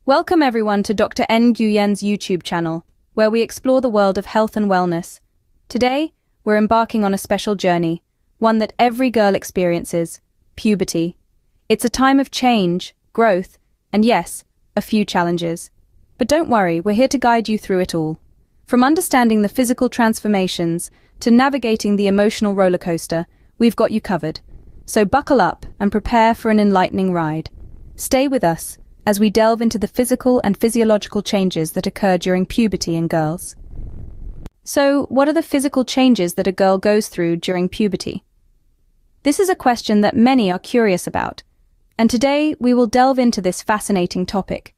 Welcome everyone to Dr. Nguyen's YouTube channel, where we explore the world of health and wellness. Today, we're embarking on a special journey, one that every girl experiences: puberty. It's a time of change, growth, and yes, a few challenges. But don't worry, we're here to guide you through it all. From understanding the physical transformations to navigating the emotional roller coaster, we've got you covered. So buckle up and prepare for an enlightening ride. Stay with us as we delve into the physical and physiological changes that occur during puberty in girls. So, what are the physical changes that a girl goes through during puberty? This is a question that many are curious about, and today we will delve into this fascinating topic.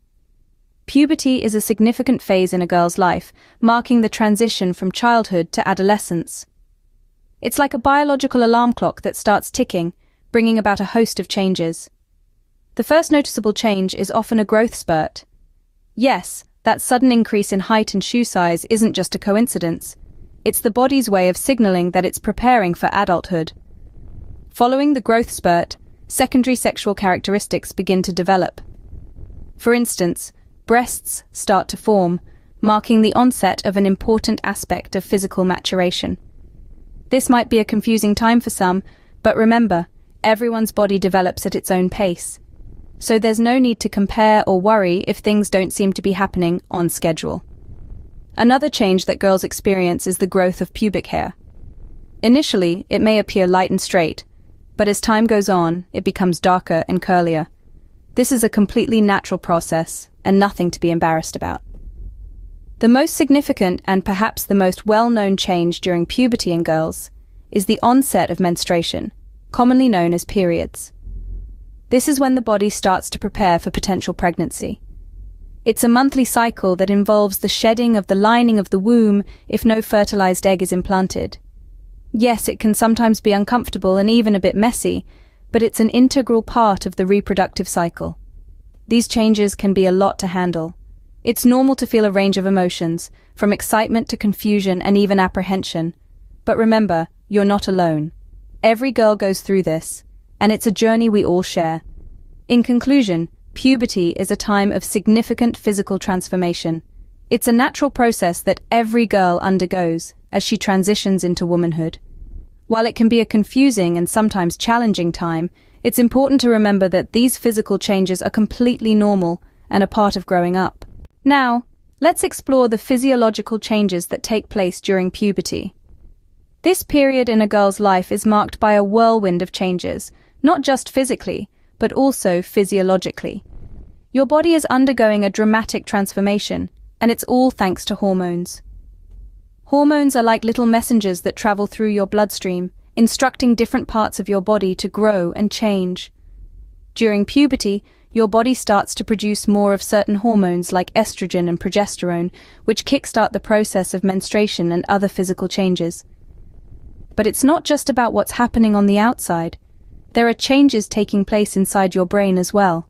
Puberty is a significant phase in a girl's life, marking the transition from childhood to adolescence. It's like a biological alarm clock that starts ticking, bringing about a host of changes. The first noticeable change is often a growth spurt. Yes, that sudden increase in height and shoe size isn't just a coincidence. It's the body's way of signaling that it's preparing for adulthood. Following the growth spurt, secondary sexual characteristics begin to develop. For instance, breasts start to form, marking the onset of an important aspect of physical maturation. This might be a confusing time for some, but remember, everyone's body develops at its own pace. So there's no need to compare or worry if things don't seem to be happening on schedule. Another change that girls experience is the growth of pubic hair. Initially, it may appear light and straight, but as time goes on, it becomes darker and curlier. This is a completely natural process and nothing to be embarrassed about. The most significant and perhaps the most well-known change during puberty in girls is the onset of menstruation, commonly known as periods. This is when the body starts to prepare for potential pregnancy. It's a monthly cycle that involves the shedding of the lining of the womb if no fertilized egg is implanted. Yes, it can sometimes be uncomfortable and even a bit messy, but it's an integral part of the reproductive cycle. These changes can be a lot to handle. It's normal to feel a range of emotions, from excitement to confusion and even apprehension. But remember, you're not alone. Every girl goes through this, and it's a journey we all share. In conclusion, puberty is a time of significant physical transformation. It's a natural process that every girl undergoes as she transitions into womanhood. While it can be a confusing and sometimes challenging time, it's important to remember that these physical changes are completely normal and a part of growing up. Now, let's explore the physiological changes that take place during puberty. This period in a girl's life is marked by a whirlwind of changes, not just physically, but also physiologically. Your body is undergoing a dramatic transformation, and it's all thanks to hormones. Hormones are like little messengers that travel through your bloodstream, instructing different parts of your body to grow and change. During puberty, your body starts to produce more of certain hormones like estrogen and progesterone, which kickstart the process of menstruation and other physical changes. But it's not just about what's happening on the outside. There are changes taking place inside your brain as well.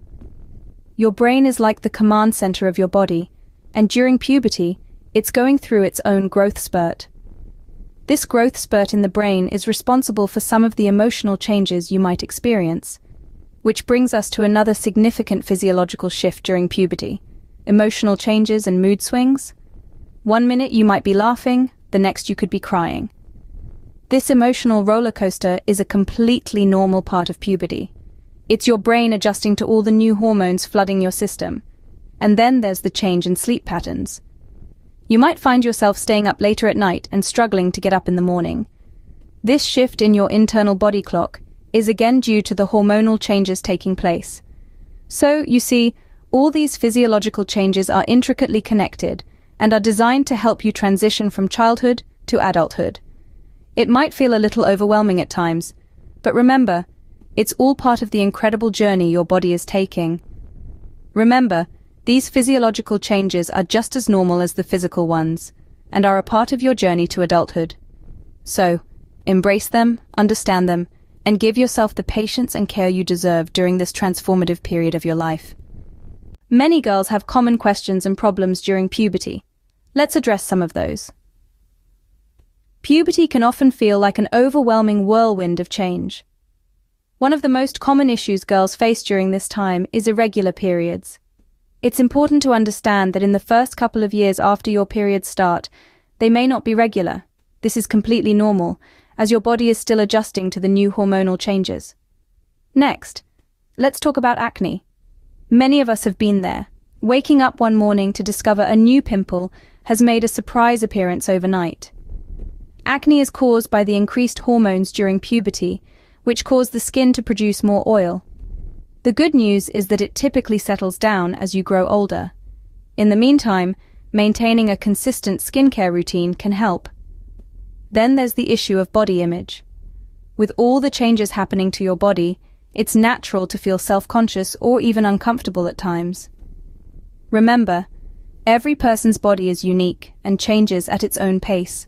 Your brain is like the command center of your body, and during puberty, it's going through its own growth spurt. This growth spurt in the brain is responsible for some of the emotional changes you might experience. Which brings us to another significant physiological shift during puberty: emotional changes and mood swings. One minute you might be laughing, the next you could be crying. This emotional roller coaster is a completely normal part of puberty. It's your brain adjusting to all the new hormones flooding your system. And then there's the change in sleep patterns. You might find yourself staying up later at night and struggling to get up in the morning. This shift in your internal body clock is again due to the hormonal changes taking place. So, you see, all these physiological changes are intricately connected and are designed to help you transition from childhood to adulthood. It might feel a little overwhelming at times, but remember, it's all part of the incredible journey your body is taking. Remember, these physiological changes are just as normal as the physical ones, and are a part of your journey to adulthood. So, embrace them, understand them, and give yourself the patience and care you deserve during this transformative period of your life. Many girls have common questions and problems during puberty. Let's address some of those. Puberty can often feel like an overwhelming whirlwind of change. One of the most common issues girls face during this time is irregular periods. It's important to understand that in the first couple of years after your periods start, they may not be regular. This is completely normal, as your body is still adjusting to the new hormonal changes. Next, let's talk about acne. Many of us have been there. Waking up one morning to discover a new pimple has made a surprise appearance overnight. Acne is caused by the increased hormones during puberty, which cause the skin to produce more oil. The good news is that it typically settles down as you grow older. In the meantime, maintaining a consistent skincare routine can help. Then there's the issue of body image. With all the changes happening to your body, it's natural to feel self-conscious or even uncomfortable at times. Remember, every person's body is unique and changes at its own pace.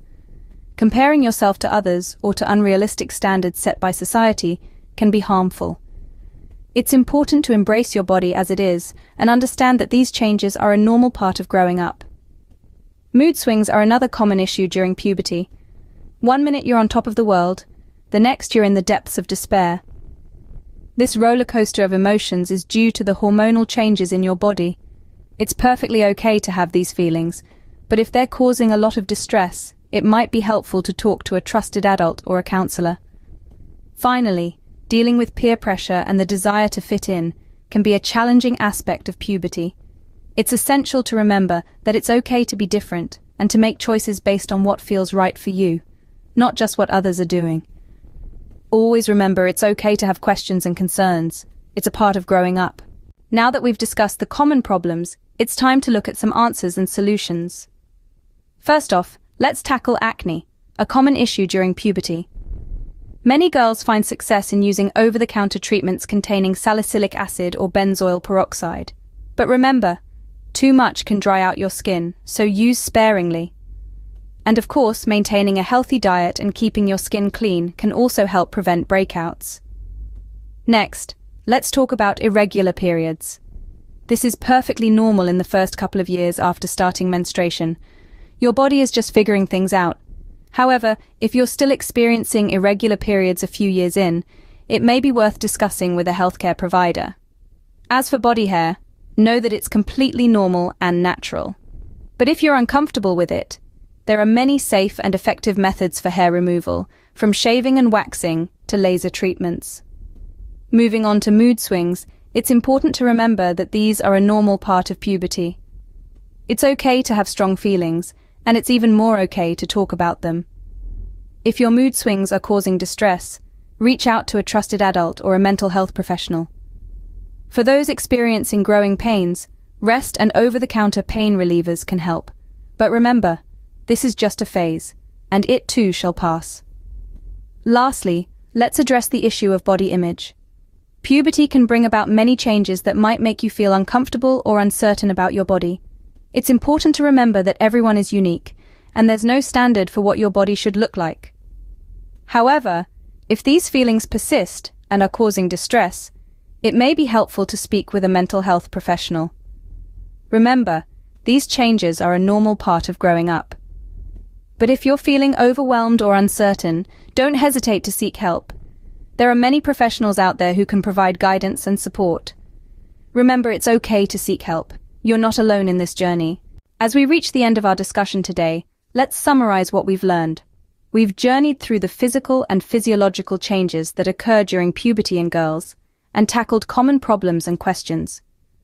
Comparing yourself to others or to unrealistic standards set by society can be harmful. It's important to embrace your body as it is and understand that these changes are a normal part of growing up. Mood swings are another common issue during puberty. One minute you're on top of the world, the next you're in the depths of despair. This roller coaster of emotions is due to the hormonal changes in your body. It's perfectly okay to have these feelings, but if they're causing a lot of distress, it might be helpful to talk to a trusted adult or a counselor. Finally, dealing with peer pressure and the desire to fit in can be a challenging aspect of puberty. It's essential to remember that it's okay to be different and to make choices based on what feels right for you, not just what others are doing. Always remember it's okay to have questions and concerns. It's a part of growing up. Now that we've discussed the common problems, it's time to look at some answers and solutions. First off, let's tackle acne, a common issue during puberty. Many girls find success in using over-the-counter treatments containing salicylic acid or benzoyl peroxide. But remember, too much can dry out your skin, so use sparingly. And of course, maintaining a healthy diet and keeping your skin clean can also help prevent breakouts. Next, let's talk about irregular periods. This is perfectly normal in the first couple of years after starting menstruation. Your body is just figuring things out. However, if you're still experiencing irregular periods a few years in, it may be worth discussing with a healthcare provider. As for body hair, know that it's completely normal and natural. But if you're uncomfortable with it, there are many safe and effective methods for hair removal, from shaving and waxing to laser treatments. Moving on to mood swings, it's important to remember that these are a normal part of puberty. It's okay to have strong feelings, and it's even more okay to talk about them. If your mood swings are causing distress, reach out to a trusted adult or a mental health professional. For those experiencing growing pains, rest and over-the-counter pain relievers can help. But remember, this is just a phase, and it too shall pass. Lastly, let's address the issue of body image. Puberty can bring about many changes that might make you feel uncomfortable or uncertain about your body. It's important to remember that everyone is unique, and there's no standard for what your body should look like. However, if these feelings persist and are causing distress, it may be helpful to speak with a mental health professional. Remember, these changes are a normal part of growing up. But if you're feeling overwhelmed or uncertain, don't hesitate to seek help. There are many professionals out there who can provide guidance and support. Remember, it's okay to seek help. You're not alone in this journey. As we reach the end of our discussion today, let's summarize what we've learned. We've journeyed through the physical and physiological changes that occur during puberty in girls, and tackled common problems and questions.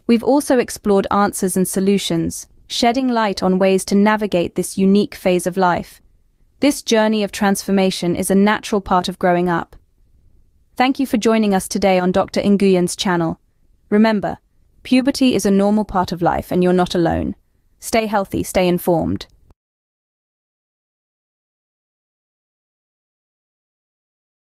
We've also explored answers and solutions, shedding light on ways to navigate this unique phase of life. This journey of transformation is a natural part of growing up. Thank you for joining us today on Dr. Nguyen's channel. Remember, puberty is a normal part of life and you're not alone. Stay healthy, stay informed.